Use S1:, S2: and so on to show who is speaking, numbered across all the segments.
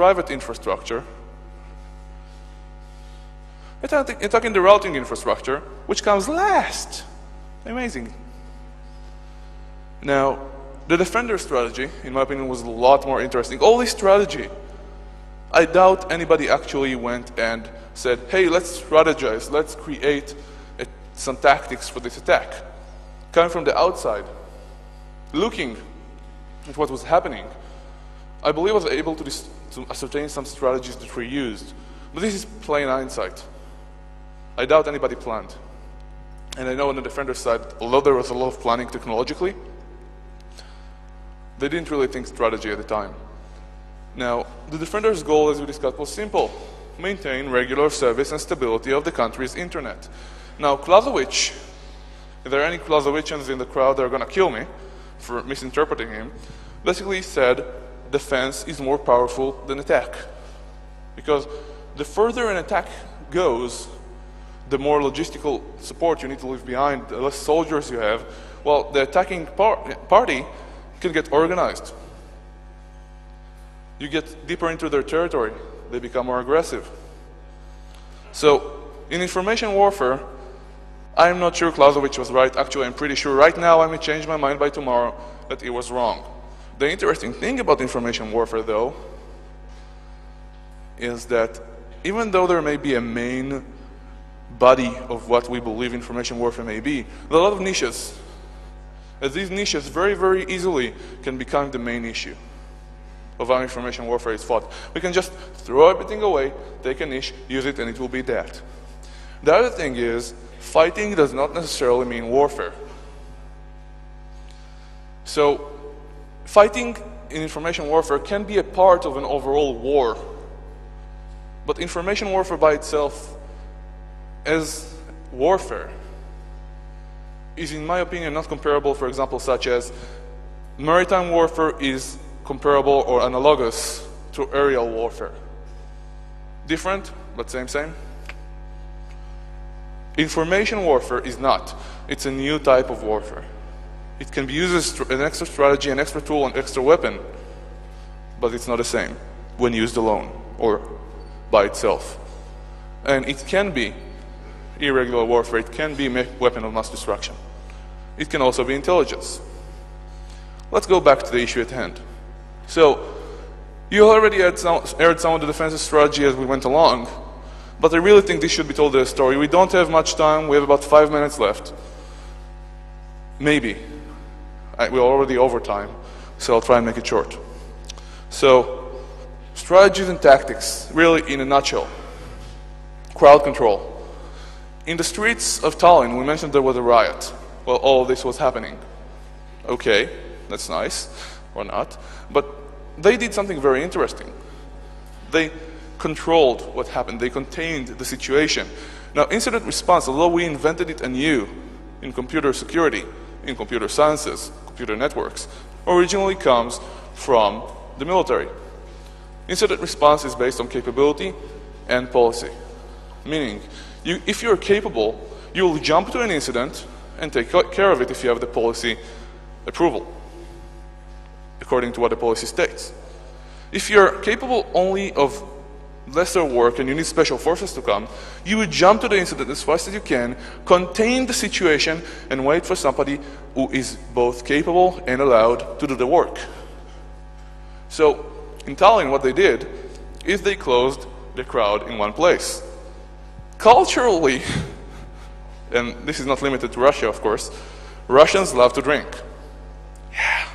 S1: private infrastructure, attacking the routing infrastructure, which comes last. Amazing. Now, the defender strategy, in my opinion, was a lot more interesting. All this strategy, I doubt anybody actually went and said, hey, let's strategize, let's create some tactics for this attack. Coming from the outside, looking at what was happening, I believe I was able to ascertain some strategies that were used. But this is plain hindsight. I doubt anybody planned. And I know on the defender side, although there was a lot of planning technologically, they didn't really think strategy at the time. Now, the defender's goal, as we discussed, was simple. Maintain regular service and stability of the country's internet. Now, Clausewitz, if there are any Clausewitzians in the crowd that are going to kill me for misinterpreting him, basically said defense is more powerful than attack. Because the further an attack goes, the more logistical support you need to leave behind, the less soldiers you have, well, the attacking party can get organized. You get deeper into their territory, they become more aggressive. So, in information warfare, I'm not sure Clausewitz was right. Actually, I'm pretty sure right now I may change my mind by tomorrow that it was wrong. The interesting thing about information warfare, though, is that even though there may be a main body of what we believe information warfare may be, there are a lot of niches. As these niches very, very easily can become the main issue of how information warfare is fought. We can just throw everything away, take a niche, use it, and it will be that. The other thing is, fighting does not necessarily mean warfare. So, fighting in information warfare can be a part of an overall war. But information warfare by itself, as warfare, is in my opinion not comparable, for example, such as maritime warfare is comparable or analogous to aerial warfare. Different, but same. Information warfare is not. It's a new type of warfare. It can be used as an extra strategy, an extra tool, an extra weapon, but it's not the same when used alone or by itself. And it can be irregular warfare, it can be a weapon of mass destruction. It can also be intelligence. Let's go back to the issue at hand. So, you already heard some of the defensive strategy as we went along, but I really think this should be told as a story. We don't have much time, we have about 5 minutes left. Maybe. We're already over time, so I'll try and make it short. So, strategies and tactics, really in a nutshell. Crowd control. In the streets of Tallinn, we mentioned there was a riot. Well, all of this was happening. Okay, that's nice, or not. But they did something very interesting. They controlled what happened. They contained the situation. Now, incident response, although we invented it anew in computer security, in computer sciences, computer networks, originally comes from the military. Incident response is based on capability and policy. Meaning, if you're capable, you'll jump to an incident and take care of it if you have the policy approval, according to what the policy states. If you're capable only of lesser work and you need special forces to come, you would jump to the incident as fast as you can, contain the situation, and wait for somebody who is both capable and allowed to do the work. So, in Tallinn, what they did is they closed the crowd in one place. Culturally, and this is not limited to Russia, of course, Russians love to drink. Yeah.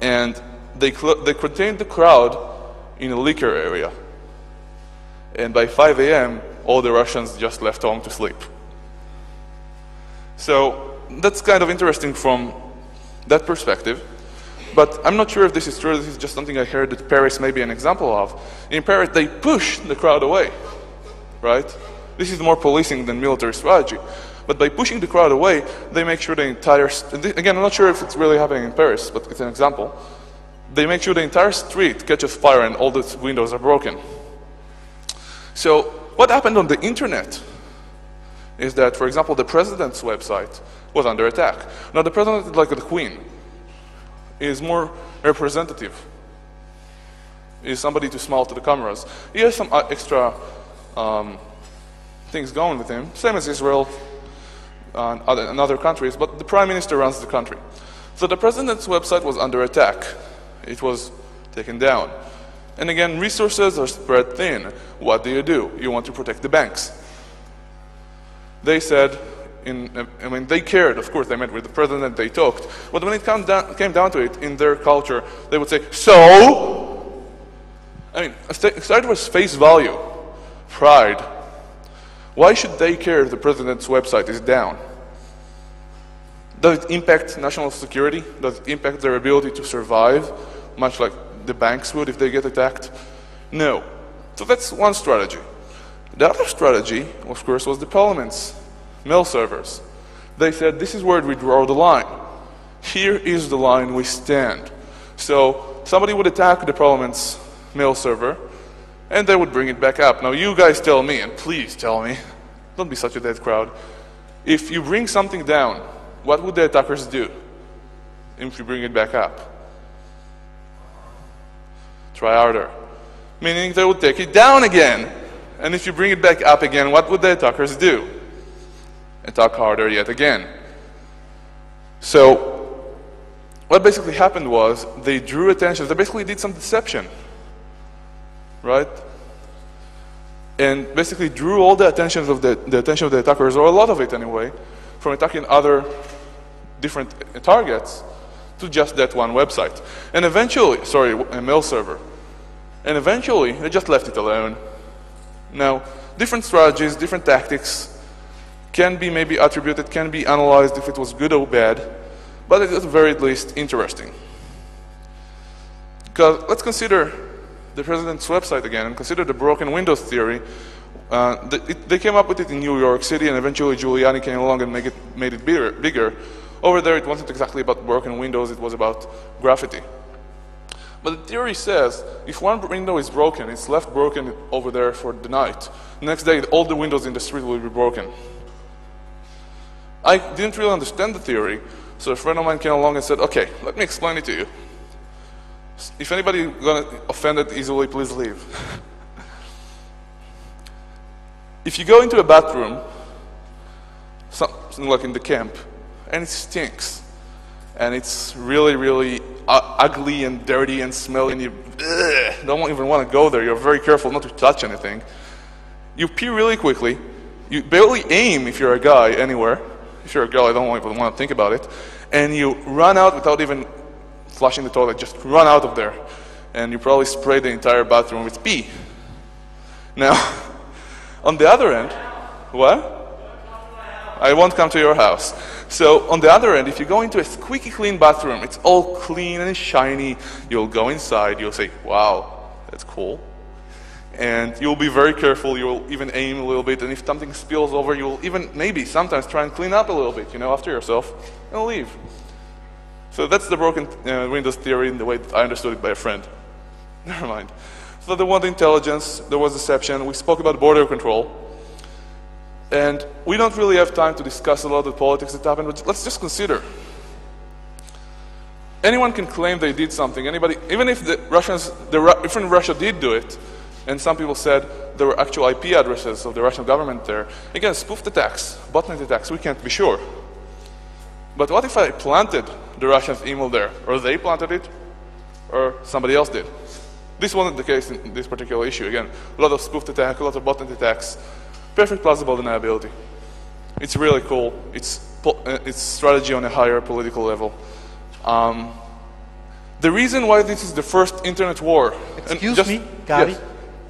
S1: And they contained the crowd in a liquor area. And by 5 a.m., all the Russians just left home to sleep. So that's kind of interesting from that perspective. But I'm not sure if this is true. This is just something I heard that Paris may be an example of. In Paris, they push the crowd away, right? This is more policing than military strategy. But by pushing the crowd away, they make sure the entire... Again, I'm not sure if it's really happening in Paris, but it's an example. They make sure the entire street catches fire and all the windows are broken. So what happened on the internet is that, for example, the president's website was under attack. Now the president, like the queen, is more representative Is somebody too small to the cameras? He has some extra things going with him, same as Israel and other countries, but the prime minister runs the country. So the president's website was under attack. It was taken down. And again, resources are spread thin. What do? You want to protect the banks. They said, they cared, of course, they met with the president, they talked. But when it came down to it, in their culture, they would say, so? Started with face value, pride. Why should they care if the president's website is down? Does it impact national security? Does it impact their ability to survive, much like the banks would if they get attacked? No. So that's one strategy. The other strategy, of course, was the parliament's mail servers. They said, this is where we draw the line. Here is the line we stand. So somebody would attack the parliament's mail server, and they would bring it back up. Now you guys tell me, and please tell me, don't be such a dead crowd. If you bring something down, what would the attackers do if you bring it back up? Try harder. Meaning they would take it down again. And if you bring it back up again, what would the attackers do? Attack harder yet again. So what basically happened was they drew attention. They basically did some deception. Right? And basically drew all the attention of the attention of the attackers, or a lot of it anyway, from attacking other different targets to just that one website. And eventually, a mail server. And eventually, they just left it alone. Now, different strategies, different tactics can be maybe attributed, can be analyzed if it was good or bad, but it is at the very least interesting. Because let's consider the president's website again and consider the broken windows theory. They came up with it in New York City, and eventually Giuliani came along and made it bigger. Over there, it wasn't exactly about broken windows, it was about graffiti. But the theory says, if one window is broken, it's left broken over there for the night. The next day, all the windows in the street will be broken. I didn't really understand the theory, so a friend of mine came along and said, okay, let me explain it to you. If anybody got offended easily, please leave. If you go into a bathroom, something like in the camp, and it stinks, and it's really, really ugly and dirty and smelly, and you don't even want to go there. You're very careful not to touch anything. You pee really quickly. You barely aim if you're a guy anywhere. If you're a girl, I don't even want to think about it. And you run out without even flushing the toilet. Just run out of there. And you probably spray the entire bathroom with pee. Now, on the other end, what? I won't come to your house. So on the other end, if you go into a squeaky clean bathroom, it's all clean and shiny, you'll go inside, you'll say, wow, that's cool. And you'll be very careful, you'll even aim a little bit, and if something spills over, you'll even maybe sometimes try and clean up a little bit, after yourself, and leave. So that's the broken windows theory in the way that I understood it by a friend. Never mind. So there was intelligence, there was deception, we spoke about border control. And we don't really have time to discuss a lot of the politics that happened, but let's just consider. Anyone can claim they did something. Anybody, even if even Russia did do it, and some people said there were actual IP addresses of the Russian government there. Again, spoofed attacks, botnet attacks, we can't be sure. But what if I planted the Russians' email there? Or they planted it, or somebody else did? This wasn't the case in this particular issue. Again, a lot of spoofed attacks, a lot of botnet attacks. Perfect plausible deniability. It's really cool. It's strategy on a higher political level. The reason why this is the first internet war...
S2: Excuse me, Gary.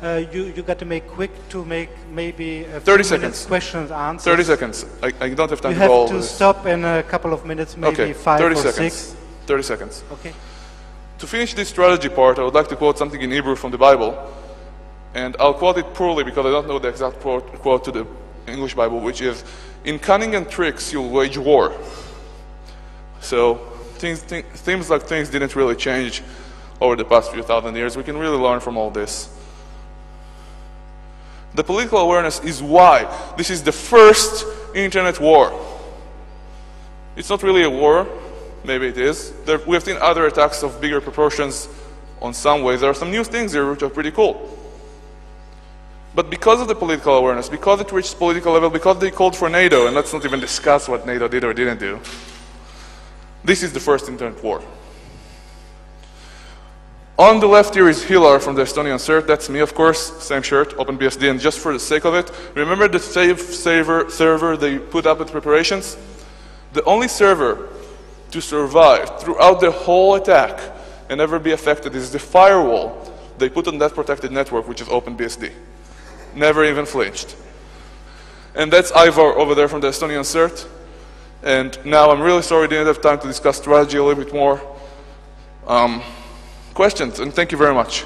S1: Yes.
S2: You got to make quick to make maybe a
S1: 30
S2: few
S1: seconds.
S2: minutes questions answers.
S1: 30 seconds. I don't have time
S2: you
S1: to go all
S2: have to
S1: this.
S2: stop in a couple of minutes, maybe
S1: Okay,
S2: 5
S1: 30
S2: or
S1: seconds.
S2: 6.
S1: 30 seconds.
S2: Okay.
S1: To finish this strategy part, I would like to quote something in Hebrew from the Bible. And I'll quote it poorly because I don't know the exact quote to the English Bible, which is, in cunning and tricks you'll wage war. So seems like things didn't really change over the past few thousand years. We can really learn from all this. The political awareness is why this is the first internet war. It's not really a war. Maybe it is. We have seen other attacks of bigger proportions on some ways, there are some new things here which are pretty cool. But because of the political awareness, because it reached political level, because they called for NATO, and let's not even discuss what NATO did or didn't do, this is the first internet war. On the left here is Hilar from the Estonian CERT. That's me, of course, same shirt, OpenBSD. And just for the sake of it, remember the server they put up with preparations? The only server to survive throughout the whole attack and never be affected is the firewall they put on that protected network, which is OpenBSD. Never even flinched. And that's Ivar over there from the Estonian CERT. And now I'm really sorry we didn't have time to discuss strategy a little bit more. Questions, and thank you very much.